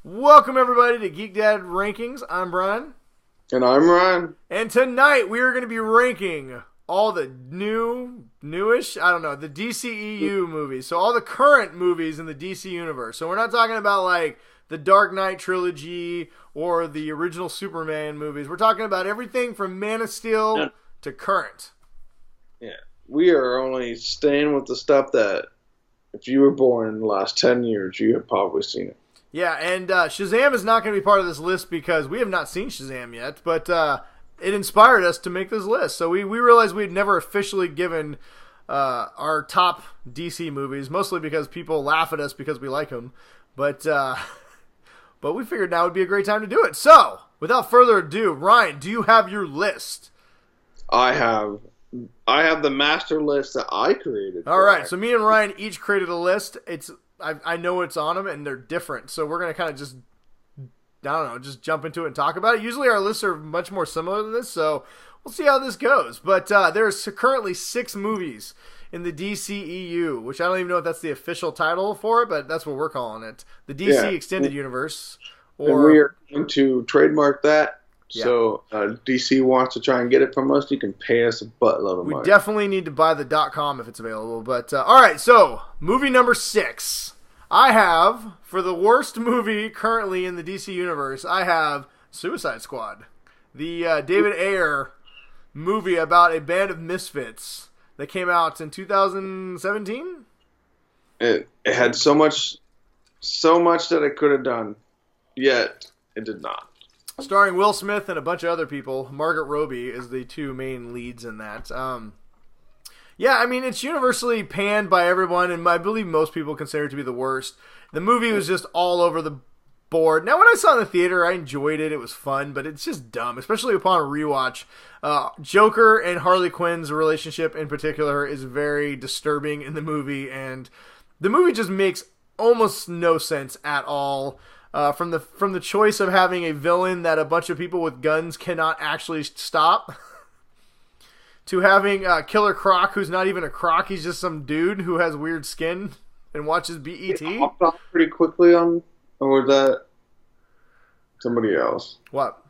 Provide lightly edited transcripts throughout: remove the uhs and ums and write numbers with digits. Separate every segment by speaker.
Speaker 1: Welcome everybody to Geek Dad Rankings. I'm Brian.
Speaker 2: And I'm Ryan.
Speaker 1: And tonight we are going to be ranking all the newish, the DCEU movies. So all the current movies in the DC universe. So we're not talking about like the Dark Knight trilogy or the original Superman movies. We're talking about everything from Man of Steel to current.
Speaker 2: Yeah. We are only staying with the stuff that if you were born in the last 10 years, you have probably seen it.
Speaker 1: Yeah, and Shazam is not going to be part of this list because we have not seen Shazam yet, but it inspired us to make this list. So we realized we'd never officially given our top DC movies, mostly because people laugh at us because we like them. But we figured now would be a great time to do it. So, without further ado, Ryan, do you have your list?
Speaker 2: I have the master list that I created.
Speaker 1: All right, so me and Ryan each created a list. I know what's on them, and they're different. So we're going to kind of just jump into it and talk about it. Usually our lists are much more similar than this, so we'll see how this goes. But there's currently 6 movies in the DCEU, which I don't even know if that's the official title for it, but that's what we're calling it. The DC Extended Universe.
Speaker 2: And we are going to trademark that.
Speaker 1: Yeah.
Speaker 2: So DC wants to try and get it from us. You can pay us a buttload of money.
Speaker 1: We definitely need to buy the .com if it's available. But all right, so movie number 6. I have, for the worst movie currently in the DC universe, I have Suicide Squad, the David Ayer movie about a band of misfits that came out in 2017.
Speaker 2: It had so much that it could have done, yet it did not.
Speaker 1: Starring Will Smith and a bunch of other people. Margaret Robbie is the 2 main leads in that. Yeah, I mean, it's universally panned by everyone, and I believe most people consider it to be the worst. The movie was just all over the board. Now, when I saw it in the theater, I enjoyed it. It was fun, but it's just dumb, especially upon a rewatch. Joker and Harley Quinn's relationship in particular is very disturbing in the movie, and the movie just makes almost no sense at all. From the choice of having a villain that a bunch of people with guns cannot actually stop, to having Killer Croc, who's not even a croc, he's just some dude who has weird skin and watches BET.
Speaker 2: He hopped off pretty quickly or was that somebody else?
Speaker 1: What?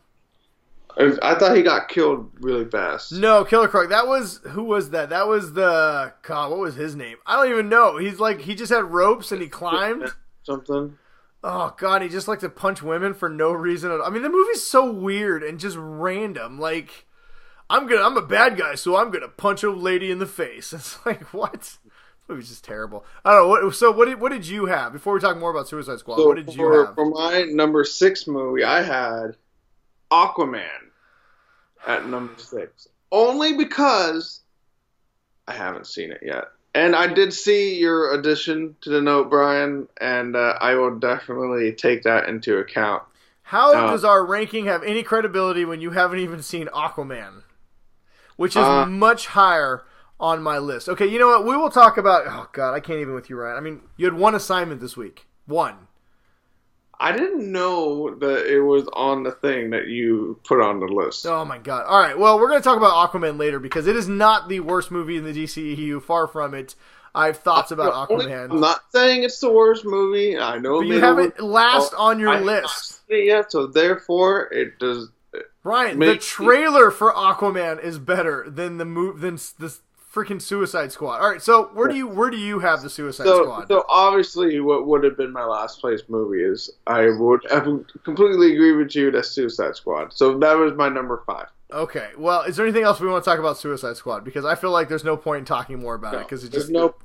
Speaker 2: I thought he got killed really fast.
Speaker 1: No, Killer Croc. Who was that? That was God, what was his name? I don't even know. He just had ropes and he climbed.
Speaker 2: Something.
Speaker 1: Oh, God, he just liked to punch women for no reason at all. I mean, the movie's so weird and just random. Like, I'm a bad guy, so I'm going to punch a lady in the face. It's like, what? This movie's just terrible. I don't know. So what did you have? Before we talk more about Suicide Squad, what did you have?
Speaker 2: For my number 6 movie, I had Aquaman at number 6. Only because I haven't seen it yet. And I did see your addition to the note, Brian, and I will definitely take that into account.
Speaker 1: How does our ranking have any credibility when you haven't even seen Aquaman? Which is much higher on my list. Okay, you know what? We will talk about... Oh, God, I can't even with you, Ryan. I mean, you had 1 assignment this week. 1.
Speaker 2: I didn't know that it was on the thing that you put on the list.
Speaker 1: Oh, my God. All right, well, we're going to talk about Aquaman later because it is not the worst movie in the DCEU. Far from it. I have thoughts about Aquaman.
Speaker 2: I'm not saying it's the worst movie. I know,
Speaker 1: but you have it last on your list.
Speaker 2: Yeah, so therefore it does.
Speaker 1: Ryan, the trailer for Aquaman is better than the freaking Suicide Squad. All right, so where do you have the Suicide Squad?
Speaker 2: So obviously, what would have been my last place movie is I completely agree with you. That's Suicide Squad. So that was my number 5.
Speaker 1: Okay. Well, is there anything else we want to talk about Suicide Squad? Because I feel like there's no point in talking more about it because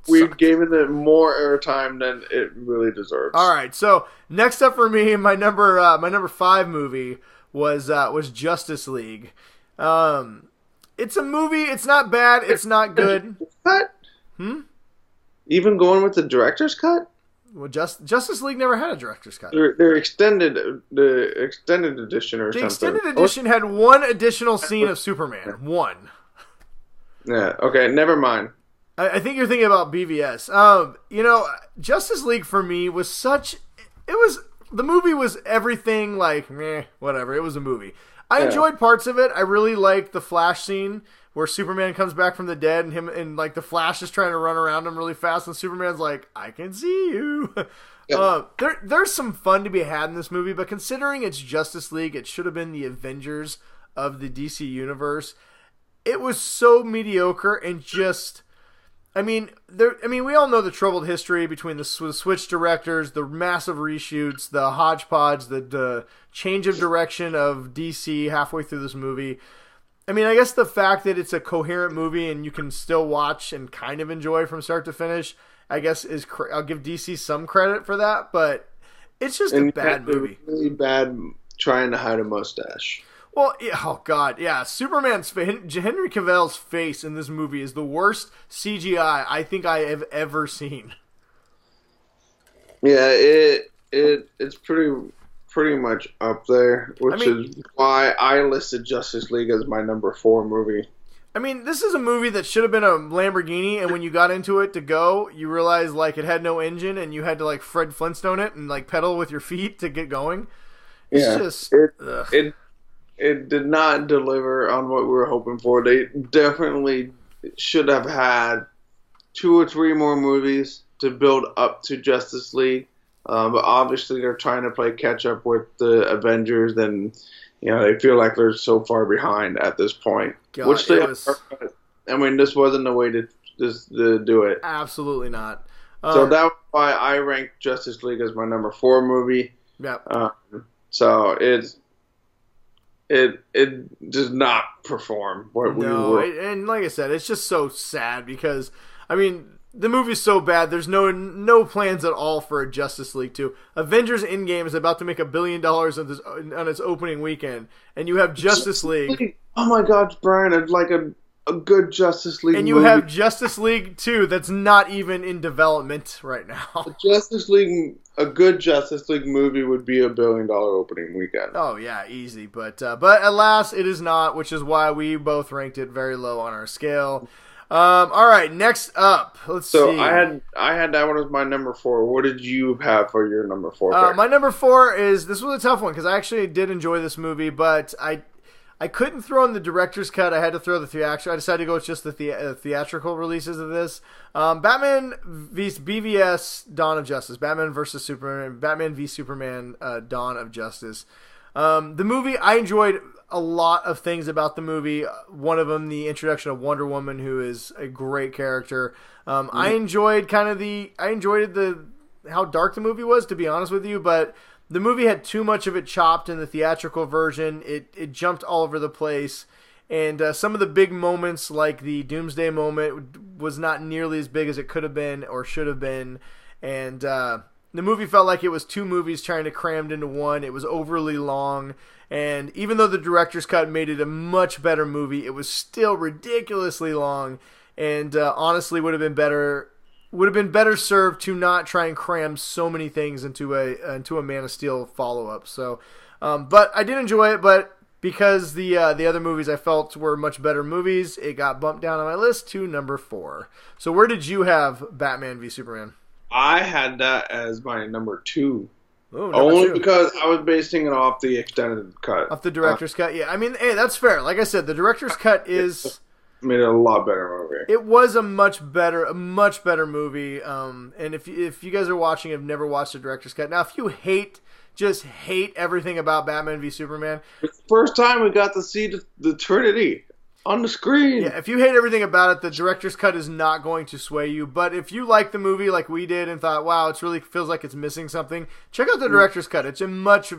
Speaker 2: we've given it more airtime than it really deserves.
Speaker 1: All right. So next up for me, my number 5 movie was Justice League. It's a movie. It's not bad. It's not good.
Speaker 2: Cut? Even going with the director's cut?
Speaker 1: Well, Justice League never had a director's cut.
Speaker 2: They're extended, the extended edition or something. The
Speaker 1: extended edition had 1 additional scene of Superman. 1.
Speaker 2: Yeah. Okay. Never mind.
Speaker 1: I think you're thinking about BVS. Justice League for me was the movie was everything like meh, whatever. It was a movie. I enjoyed parts of it. I really liked the Flash scene where Superman comes back from the dead and him and like the Flash is trying to run around him really fast, and Superman's like, "I can see you." Yep. There's some fun to be had in this movie, but considering it's Justice League, it should have been the Avengers of the DC universe. It was so mediocre and just. I mean, we all know the troubled history between the switch directors, the massive reshoots, the hodgepodge, the change of direction of DC halfway through this movie. I mean, I guess the fact that it's a coherent movie and you can still watch and kind of enjoy from start to finish, I guess I'll give DC some credit for that, but it's just a bad movie.
Speaker 2: Really bad trying to hide a mustache.
Speaker 1: Well, oh God, yeah. Superman's Henry Cavill's face in this movie is the worst CGI I think I have ever seen.
Speaker 2: Yeah, it's pretty much up there, which is why I listed Justice League as my number 4 movie.
Speaker 1: I mean, this is a movie that should have been a Lamborghini, and when you got into it to go, you realized like it had no engine, and you had to like Fred Flintstone it and like pedal with your feet to get going. It's
Speaker 2: It did not deliver on what we were hoping for. They definitely should have had 2 or 3 more movies to build up to Justice League. But obviously they're trying to play catch up with the Avengers, and they feel like they're so far behind at this point.
Speaker 1: God,
Speaker 2: which they are. I mean, this wasn't the way to do it.
Speaker 1: Absolutely not.
Speaker 2: So that's why I ranked Justice League as my number 4 movie.
Speaker 1: Yeah.
Speaker 2: So it does not perform what we were.
Speaker 1: And like I said, it's just so sad because, I mean, the movie's so bad, there's no plans at all for a Justice League 2. Avengers Endgame is about to make $1 billion on its opening weekend, and you have Justice League.
Speaker 2: Oh my gosh, Brian, it's like a good Justice League
Speaker 1: and you
Speaker 2: movie.
Speaker 1: have Justice League 2 that's not even in development right now.
Speaker 2: A good Justice League movie would be $1 billion opening weekend.
Speaker 1: Oh yeah, easy. But alas, it is not, which is why we both ranked it very low on our scale. All right, next up, let's see.
Speaker 2: So I had that one as my number 4. What did you have for your number 4?
Speaker 1: My number 4 this was a tough one because I actually did enjoy this movie, but I couldn't throw in the director's cut. I had to throw the theatrical. I decided to go with just the theatrical releases of this. Batman v BVS Dawn of Justice. Batman vs. Superman. Batman v Superman Dawn of Justice. The movie, I enjoyed a lot of things about the movie. One of them, the introduction of Wonder Woman, who is a great character. I enjoyed how dark the movie was, to be honest with you, but the movie had too much of it chopped in the theatrical version. It jumped all over the place. And some of the big moments, like the Doomsday moment, was not nearly as big as it could have been or should have been. And the movie felt like it was 2 movies trying to crammed into one. It was overly long. And even though the director's cut made it a much better movie, it was still ridiculously long. And honestly would have been better served to not try and cram so many things into a Man of Steel follow-up. So, but I did enjoy it, but because the other movies I felt were much better movies, it got bumped down on my list to number 4. So where did you have Batman v Superman?
Speaker 2: I had that as my number 2.
Speaker 1: Ooh,
Speaker 2: Only because I was basing it off the extended cut.
Speaker 1: Off the director's cut, yeah. I mean, hey, that's fair. Like I said, the director's cut is...
Speaker 2: made it a lot better movie.
Speaker 1: It was a much better movie. And if you guys are watching and have never watched the director's cut, now if you just hate everything about Batman v Superman,
Speaker 2: it's the first time we got to see the Trinity on the screen.
Speaker 1: Yeah, if you hate everything about it, the director's cut is not going to sway you. But if you like the movie like we did and thought, wow, it really feels like it's missing something, check out the director's cut. It's a much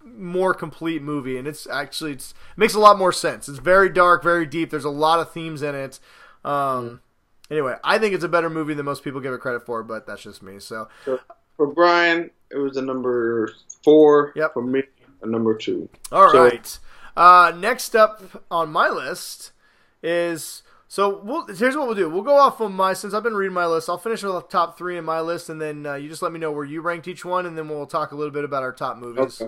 Speaker 1: more complete movie, and it makes a lot more sense. It's very dark, very deep. There's a lot of themes in it. Anyway, I think it's a better movie than most people give it credit for, but that's just me. So
Speaker 2: for Brian, it was a number 4.
Speaker 1: Yep.
Speaker 2: For me, a number 2.
Speaker 1: All right. Next up on my list is... So here's what we'll do. We'll go off of since I've been reading my list, I'll finish with the top 3 in my list, and then you just let me know where you ranked each one, and then we'll talk a little bit about our top movies.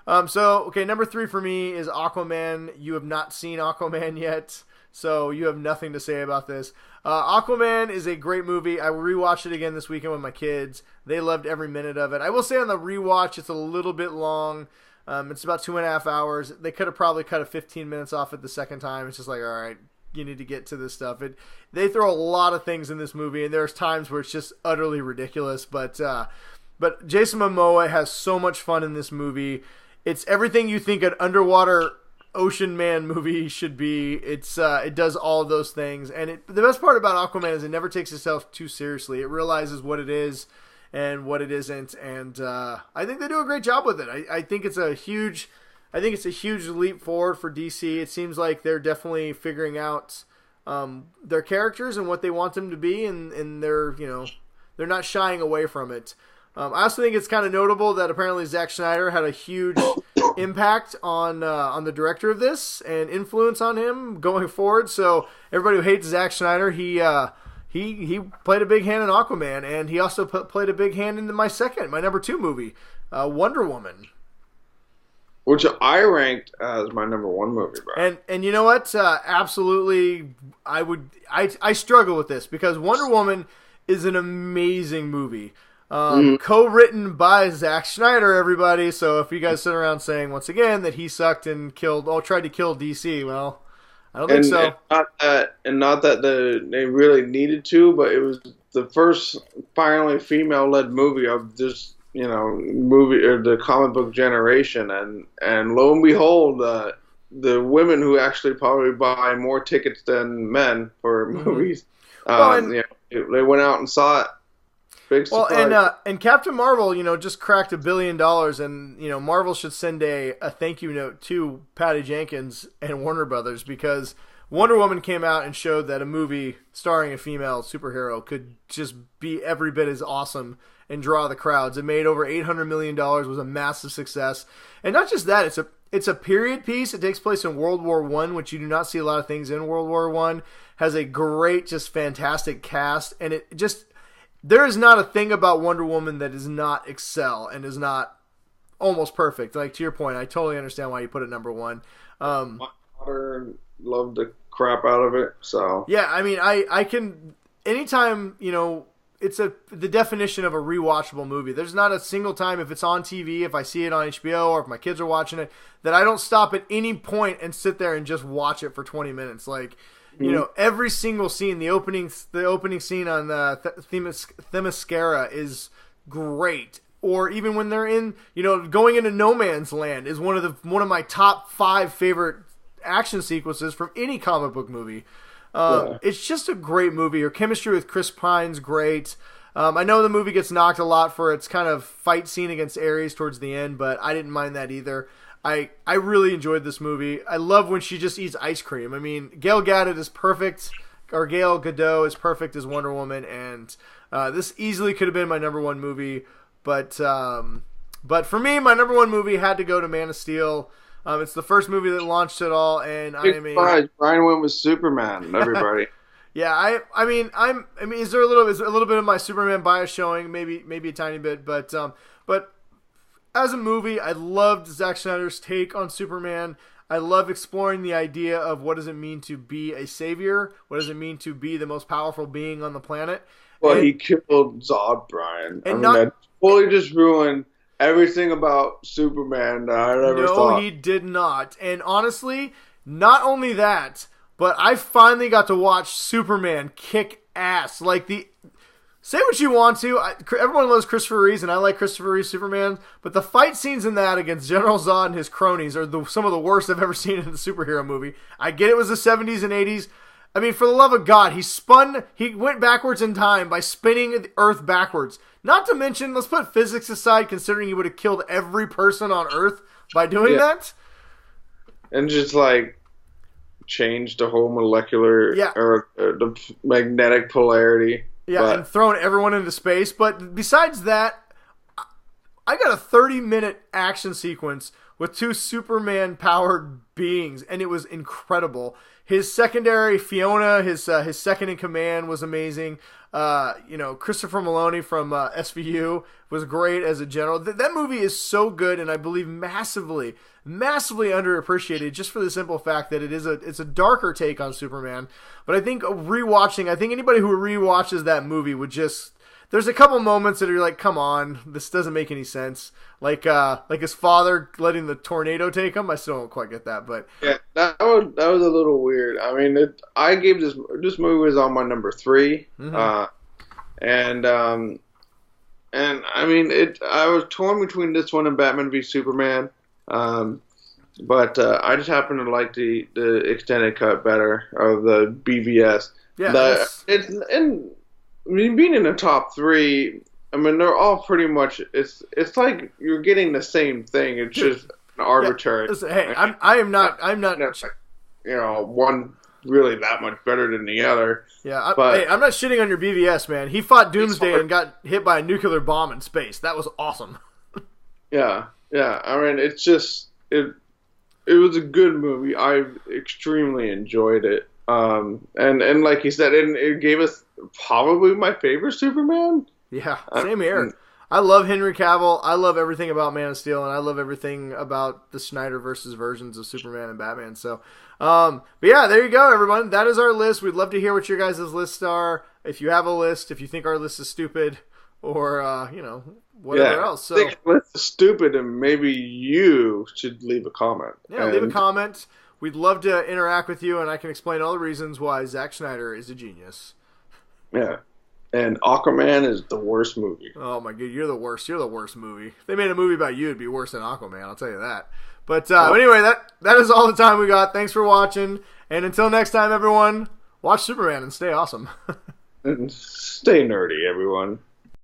Speaker 1: Okay. Number 3 for me is Aquaman. You have not seen Aquaman yet, so you have nothing to say about this. Aquaman is a great movie. I rewatched it again this weekend with my kids. They loved every minute of it. I will say on the rewatch, it's a little bit long. It's about 2.5 hours. They could have probably cut 15 minutes off it the second time. It's just like, all right, to get to this stuff. They throw a lot of things in this movie, and there's times where it's just utterly ridiculous. But Jason Momoa has so much fun in this movie. It's everything you think an underwater ocean man movie should be. It does all of those things, and the best part about Aquaman is it never takes itself too seriously. It realizes what it is and what it isn't, and I think they do a great job with it. I think it's a huge leap forward for DC. It seems like they're definitely figuring out their characters and what they want them to be, and they're not shying away from it. I also think it's kind of notable that apparently Zack Snyder had a huge impact on the director of this and influence on him going forward. So everybody who hates Zack Snyder, he played a big hand in Aquaman, and he also played a big hand in my number 2 movie, Wonder Woman,
Speaker 2: which I ranked as my number 1 movie, bro.
Speaker 1: And you know what? Absolutely, I struggle with this because Wonder Woman is an amazing movie. Co-written by Zack Snyder, everybody. So if you guys sit around saying once again that he sucked and tried to kill DC, well, I don't think so.
Speaker 2: Not that they really needed to, but it was the first finally female-led movie of this, movie or the comic book generation, and lo and behold, the women who actually probably buy more tickets than men for movies, they went out and saw it.
Speaker 1: And Captain Marvel, just cracked $1 billion, and Marvel should send a thank you note to Patty Jenkins and Warner Brothers, because Wonder Woman came out and showed that a movie starring a female superhero could just be every bit as awesome and draw the crowds. It made over $800 million, was a massive success, and not just that, it's a period piece. It takes place in World War I, which you do not see a lot of things in World War I. Has a great, just fantastic cast, and there is not a thing about Wonder Woman that does not excel and is not almost perfect. Like, to your point, I totally understand why you put it number 1.
Speaker 2: My daughter loved the crap out of it, so.
Speaker 1: Yeah, I mean, I can, anytime, it's the definition of a rewatchable movie. There's not a single time, if it's on TV, if I see it on HBO, or if my kids are watching it, that I don't stop at any point and sit there and just watch it for 20 minutes. Like, every single scene, the opening scene on Themyscira is great. Or even when they're in, going into no man's land is one of my top 5 favorite action sequences from any comic book movie. It's just a great movie. Her chemistry with Chris Pine's great. I know the movie gets knocked a lot for its kind of fight scene against Ares towards the end, but I didn't mind that either. I really enjoyed this movie. I love when she just eats ice cream. I mean, Gal Gadot is perfect, or Gal Gadot is perfect as Wonder Woman, and this easily could have been my number 1 movie. But for me, my number 1 movie had to go to Man of Steel. It's the first movie that launched it all, and
Speaker 2: Brian went with Superman. Everybody.
Speaker 1: Yeah, I mean, is there a little bit of my Superman bias showing? Maybe a tiny bit, but as a movie, I loved Zack Snyder's take on Superman. I love exploring the idea of what does it mean to be a savior? What does it mean to be the most powerful being on the planet?
Speaker 2: Well, he killed Zod, Brian. That totally just ruined everything about Superman that I ever thought.
Speaker 1: No, he did not. And honestly, not only that, but I finally got to watch Superman kick ass. Say what you want to. Everyone loves Christopher Reeves, and I like Christopher Reeves Superman, but the fight scenes in that against General Zod and his cronies are some of the worst I've ever seen in a superhero movie. I get it was the 70s and 80s. I mean, for the love of God, he went backwards in time by spinning the Earth backwards. Not to mention, let's put physics aside, considering he would have killed every person on Earth by doing that.
Speaker 2: And just, changed the whole molecular or the magnetic polarity.
Speaker 1: Yeah, and thrown everyone into space. But besides that, I got a 30-minute action sequence with 2 Superman-powered beings, and it was incredible. His secondary, Fiona, his second in command, was amazing. Christopher Maloney from SVU was great as a general. That movie is so good, and I believe massively underappreciated, just for the simple fact that it's a darker take on Superman. But I think anybody who rewatches that movie would just, there's a couple moments that are like, come on, this doesn't make any sense. Like his father letting the tornado take him. I still don't quite get that, but
Speaker 2: yeah, that was a little weird. I mean, I gave this movie was on my number 3, and I mean I was torn between this one and Batman v Superman, but I just happen to like the extended cut better of the BVS.
Speaker 1: Yeah,
Speaker 2: I mean, being in the top 3, I mean, they're all pretty much. It's like you're getting the same thing. It's just an arbitrary.
Speaker 1: Yeah, listen, hey, I'm not.
Speaker 2: You know, one really that much better than the other.
Speaker 1: Yeah,
Speaker 2: but
Speaker 1: I'm not shitting on your BVS, man. He fought Doomsday and got hit by a nuclear bomb in space. That was awesome.
Speaker 2: Yeah. I mean, it's just it was a good movie. I extremely enjoyed it. And like you said, it gave us probably my favorite Superman.
Speaker 1: Yeah, same here. I love Henry Cavill. I love everything about Man of Steel, and I love everything about the Snyder versus versions of Superman and Batman. So, but yeah, there you go, everyone. That is our list. We'd love to hear what your guys' lists are. If you have a list, if you think our list is stupid, or whatever else. So,
Speaker 2: think list is stupid, and maybe you should leave a comment.
Speaker 1: Yeah, leave a comment. We'd love to interact with you, and I can explain all the reasons why Zack Snyder is a genius.
Speaker 2: Yeah. And Aquaman is the worst movie.
Speaker 1: Oh my god, you're the worst. You're the worst movie. If they made a movie about you, it'd be worse than Aquaman, I'll tell you that. But anyway, that is all the time we got. Thanks for watching. And until next time, everyone, watch Superman and stay awesome.
Speaker 2: And stay nerdy, everyone.